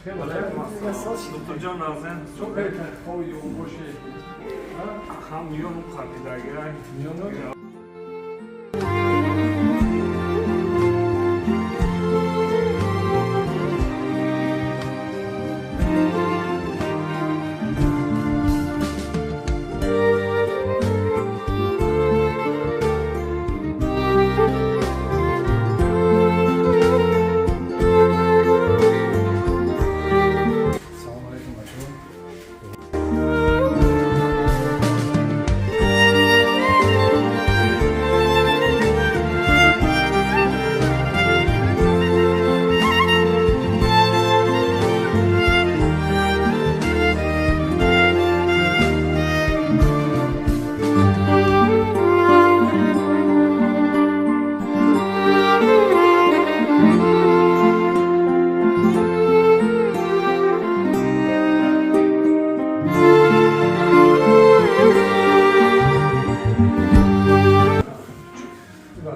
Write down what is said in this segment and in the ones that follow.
خیلی دکتر جان نازن تو بهتر خوی اون باشه هم میون اون خریداری میونو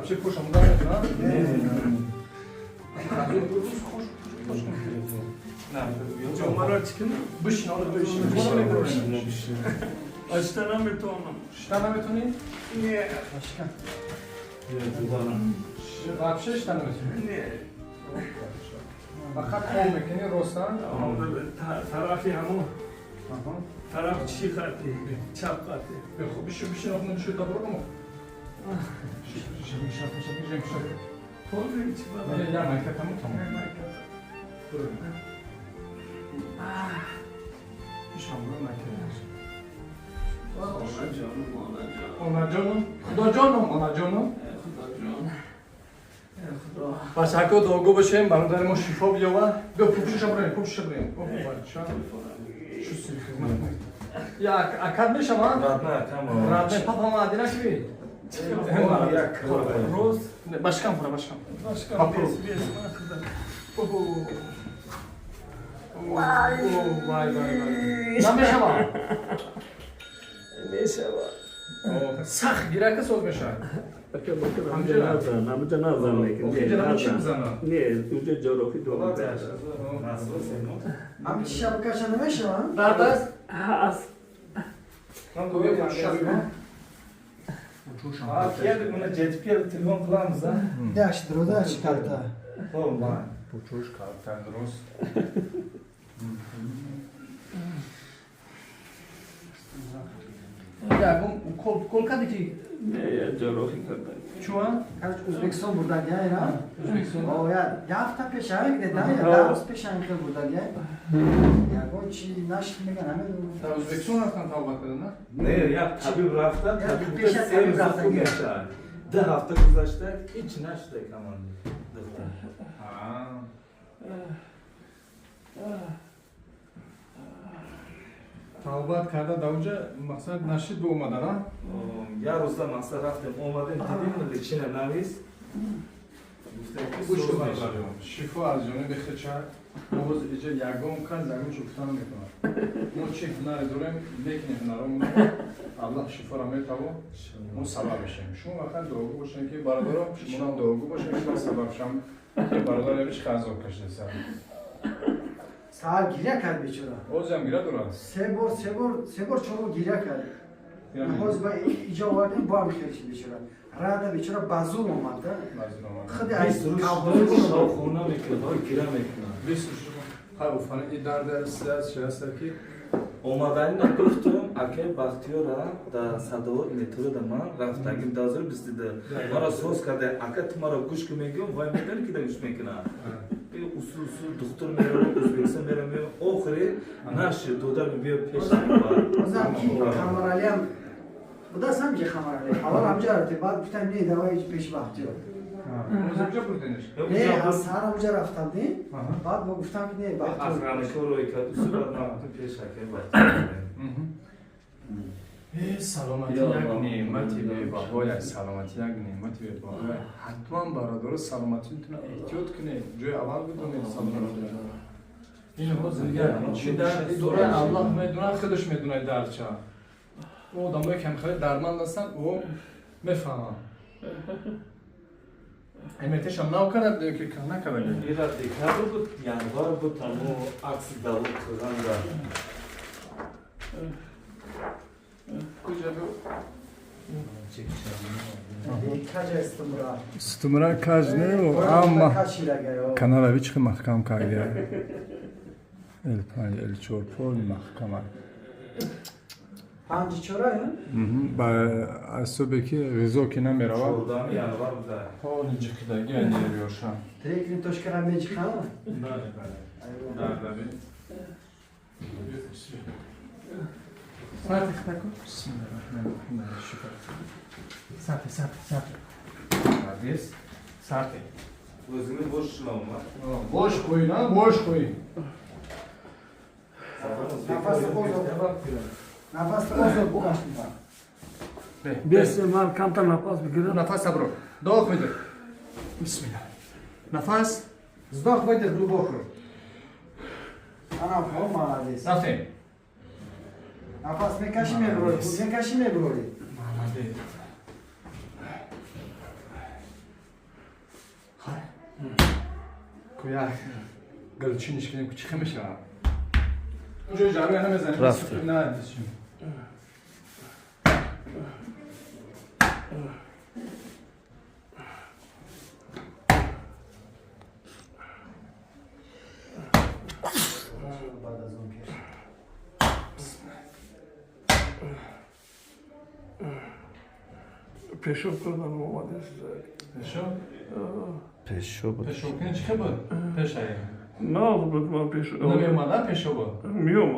چه خوشم داره نه جمعه چیکن بشین اشتنا میتونم شتنا میتونی؟ نه بشکن نه вообще شتنا میتونی؟ فقط قوم میکنی رستن؟ طرفی همون طرف چی خطی؟ چپ خطی خوب بشین آخه نشو تا برو مو پول چی بابا یا مکتب همون تمام برو شامل مکتب اونا جانم خدا جانم اونا جانم بس هکو داغو باشیم برادر ما شفا بیاوه بیا پوشش بریم شو سری خدمت یا اکد میشم ها؟ رد نه پاپا ما دینا چی بید؟ روز باشکم وای نمیشه با میشه با سخت گیره که سوز بشه همجا نزن جناب چی بزنه؟ نه اونجا جراحی دو همین شبکه نمیشه ها؟ بعد از هست من گویم شبکه Kiedy my dzieci telefon kullanırsa, داشت درو çıkarttı. olmaz. پوچوش کارتن درست Ya bu kolkadı ki نه جراحی کردن şu an Kaç Özbekistan burada gel ya. Özbekistan O ya hafta peşe gide daha ya daha peşe gide burada gel. Ya bu çi naş mı gene mi? ta Özbekistan haftan tavuk kadına Ne ya tabii rafta, Ya, tabii bu da peşe sevim tabii rafta zakım gel. yaşar. De hafta kızlaşta, içine açtı kaman. ha tavbat karda davca maksat naşı doğmadan ha Ya Rus'ta masa rafta olmadı dedim mi içine naviz. bu şu var şifa az canı bekçe Oğuz iyice yagom kan zagım çoktan mekan. Mo çiftler durem lekne narum Allah şifa rahmet tavu. Mo sabah beşem. Şu vakit doğru boşan ki baradara şundan doğru boşan ki ben sabah şam ki baradara bir kaza kaçtı sen. Sağ giriyor kalbi çora. O zaman gira duran. Sebor çoğu giriyor kalbi. Yani Hoz bay ica vardı bu bir kere şimdi çora. Rada bir çora bazı olmadı. mazlum ama. Hadi Bir ay sürü kavga şavkuna mekliyor, kira mekliyor. Bir sürü hayır ufana idare dersi şeyler ki Olmadan da gittim, akıl baktıyorum da sado metro da man raftagim da zor bistidi. Mara sos kadar akıl tumara kuş kümeyim, vay meden ki de kuş mekina. Usul doktor merhaba Özbekistan merhaba. Oxiri naşı doda bir peşin var. O zaman ki kameralıyam. Bu da sanki kameralıyam. Haval amca aradı. Bak bir tane ne dava hiç peş baktı. o zaman çok denir. Ne hasar amca raftadı. Bak bu guftan ki ne baktı. Afganı koroy kad usul adamın peş akıl var. سلامتی یک نعمتی به بهای سلامتی یک نعمتی به بهای حتما برادر سلامتی میتونه احتیاط کنه جای اول بدونه سلامتی این ها زندگی چی در دوره الله میدونه خودش میدونه در چه او آدمایی که میخواد درمان هستن او میفهمن امتش هم ناو کرد که کار نکرد. این را دیگر بود январ بود تمام عکس داوود کردن را کجا بود؟ کج استمرار استمرار کج نه و اما کانال هیچ که محکم کرده. ال5 ال4 پول محکمه. 5 چرا با اصوبه که غذا که نمیره. چهاردهم январ بود. ها اینجا که دیگه نیروشم. تریکین توش کردم میچ خواهم. بله. بله. ساعت تکو. بسم الله الرحمن الرحیم. شکر. ساعت. عزیز. ساعت. وزنی boş şlama. Boş koyun ha, boş koyun. نفس بازو بکش بس من کم تا نفس بگیرم. Nefes abro. Doğuk midir? Bismillah. Nefes. Вздох выйдет глубоко. Она молодец. Rafting. Нafas мекаши меброи, мекаши меброи. Молодец. Kuyak. Gılçın işkinin çıkmış ha. Önce cami yana mezenin. Rafting. Ne yapıyorsun şimdi? پیشو کردم اومده Peşo? پیشو بود. Peşo kini çıkı bu? Peşayı. نه بود من پیشو. Nemiyormadan peşo bu. میوم.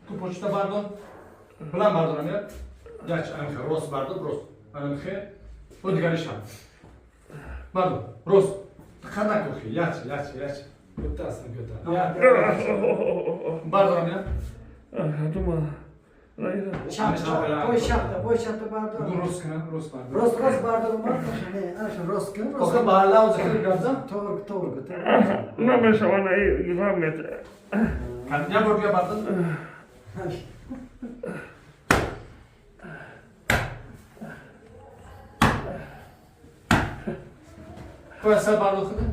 Tu poçta bardon. Bulan bardon ya. Geç anımxı. Ros bardon, ros. Anımxı. Bu digari şan. Bardon, ros. Tıkana koxi. Yaç. Götü asın götü. Ya. Bardon ya. Hatuma. Rayra. Şapta, boy şapta bardo. Bu ros kına, ros bardon. Rost bardo var. Ne, aşağı rost kın. Oka bağla o zikir gazam. Doğru. نه بشه من ایزام میته. Ya buraya bardon. Koyasa bardon kıdı.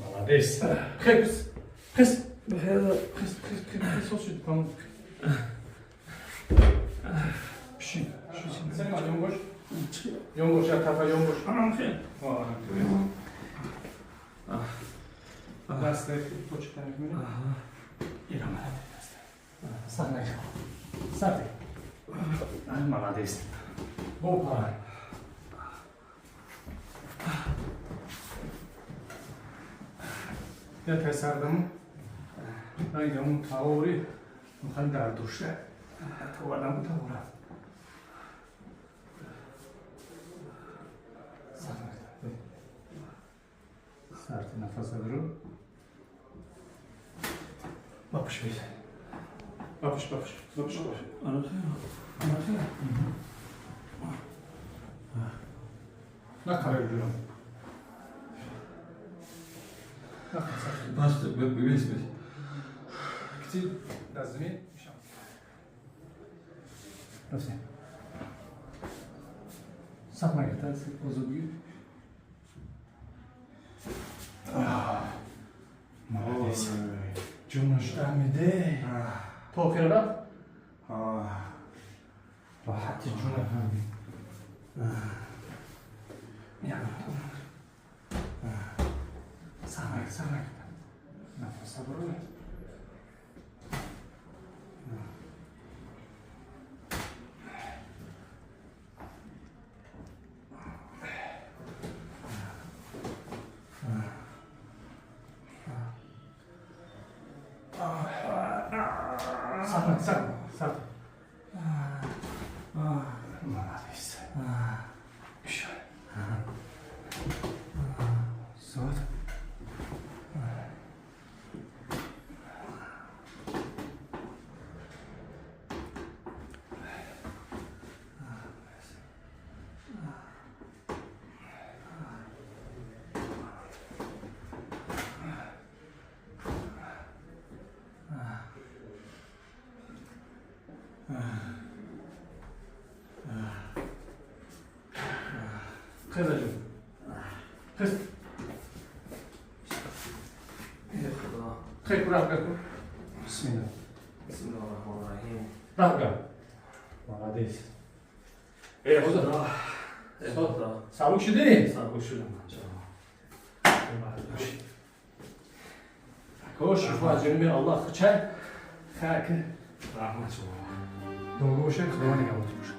Молодец. Kız. بخیر. Kız olsun tamam. Pişin. Sen al yongoş. Yongoş ya kafa yongoş. Anam خیر. Lastek poçta ekmeği. İram hadi. Sana. Sate. Молодец. Bol para. Ya pesardım. Ben de onun tavuri. Muhan darduşta. Tavadan bu tavura. Sert nefes alıyorum. Bakış bir. Bakış. Anam خیر. Ne kadar diyorum? Bastı, bebeğiz. Gitsin. Lazımı. Nasıl? Sapma yeter. Bozuldu. Молодец. Cumhurbaşkanı mıydı? Tokyo'da? Rahat Cumhurbaşkanı. Ya. Sana. Nefes alır. Sat. Молодец. Güzel. Sat. خیلی جون خیلی خدا خیلی رفت کن بسم الله بسم الله الرحمن الرحیم رفت کن مقدس ای خدا خدا سبک شدی؟ سرگوش شدم کوش شفا از جنوب الله خچه خاک رحمت شما دوگوشه خدا نگهدار باشه